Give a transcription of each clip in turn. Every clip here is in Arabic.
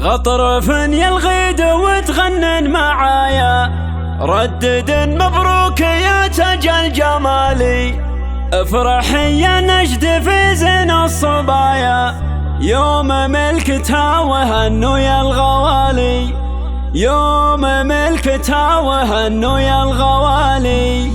غطرفن يلغيد وتغنن معايا، ردد مبروك يا تاج الجمالي. افرحي يا نجد في زين الصبايا، يوم ملكتها وهنوا يا الغوالي، يوم ملكتها وهنوا يا الغوالي.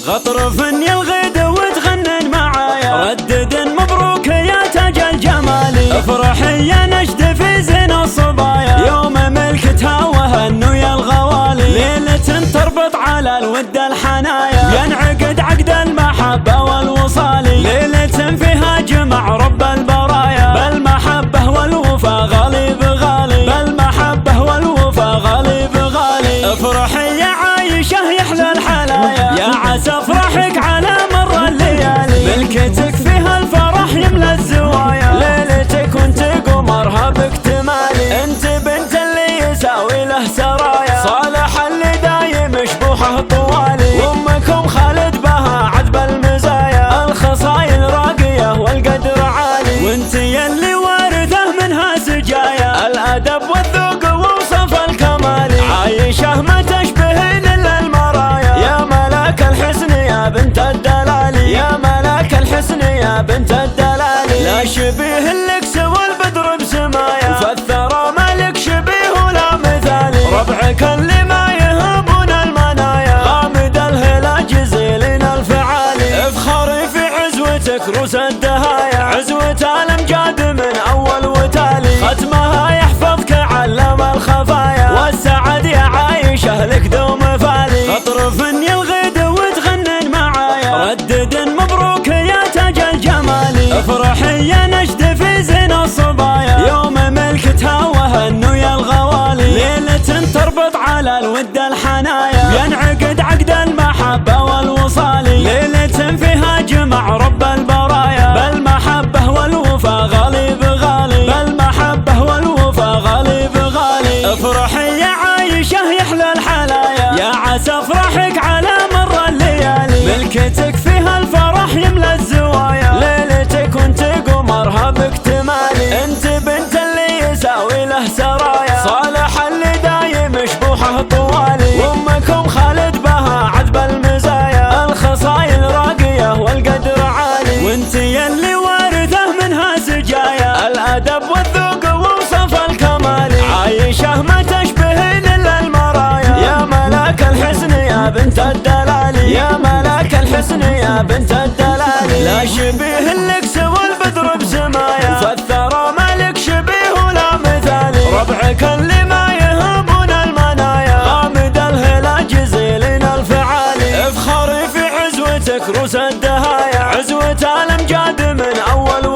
غطرفن يلغيد وتغنن معايا، ردد مبروك يا تاج الجمالي. افرحي يا نجد في زين الصبايا، يوم ملكتها وهنوا يا الغوالي. ليلة تربط على الود الحنايا، ينعقد عقد المحبة والوصال. ليلة فيها جمع رب البرايا، بالمحبة والوفا غالي بغالي، بالمحبة والوفا غالي بغالي. افرحي يا عايشة يحلى الحلايا، يا عسى افرحك على مر الليالي. ملكتك فيها الفرح يملى الزوايا، ليلتك وانت قمرها باكتمالي. انت بنت اللي يساوي له سرايا، صالح اللي دايم شبوحه طوالي. وامكم خالد بها عذب المزايا، الخصايل راقية والقدر عالي. وانت يلي وارثه منها سجايا، الادب والذوق ووصف الكمالي. عايشة ما تشبهين الا المرايا، يا ملاك الحسن يا بنت الدلالي، يا ملاك الحسن يا بنت الدلالي. لا شبيه لك سوى البدر بسمايا، فالثرى مالك شبيه ولا مثالي. ربعك اللي ما يهبون المنايا، غامد الهلا جزيلين الفعالي. افخري في عزوتك روس الدهايا، عزوة الامجاد من اول وتالي. ختمها يحفظك علم الخفايا، والسعد يا عايشة لك دوم فالي. غطرفن يلغيد وتغنن معايا، ردد مبروك يا تاج الجمالي. افرحي يا نجد في زين الصبايا، يوم ملكتها وهنوا يا الغوالي. ليلة تربط على الود الحنايا، ينعقد عقد المحبة والوصال. ليلة فيها جمع رب البرايا، بالمحبة والوفا غالي بغالي، بالمحبة والوفا غالي بغالي. افرحي يا عايشة يحلى الحلايا، يا عسى افرحك على مر الليالي. ملكتك فيها الفرح يملى الزوايا، ليلتك وانت قمرها باكتمالي. انت بنت اللي يساوي له سرايا، صالح اللي دايم شبوحه طوالي. وامكم خالد بها عذب المزايا، الخصايل راقية والقدر عالي. وانت يلي وارثه منها سجايا، الادب والذوق ووصف الكمالي. عايشة ما تشبهين الا المرايا، يا ملاك الحسن يا بنت الدلالي، يا ملاك الحسن يا بنت الدلالي. لا شبيه لك سوى البدر بسمايا، فالثرى مالك شبيه ولا مثالي. ربعك اللي ما يهبون المنايا، غامد الهلا جزيلين الفعالي. افخري في عزوتك روس الدهايا، عزوة الامجاد من اول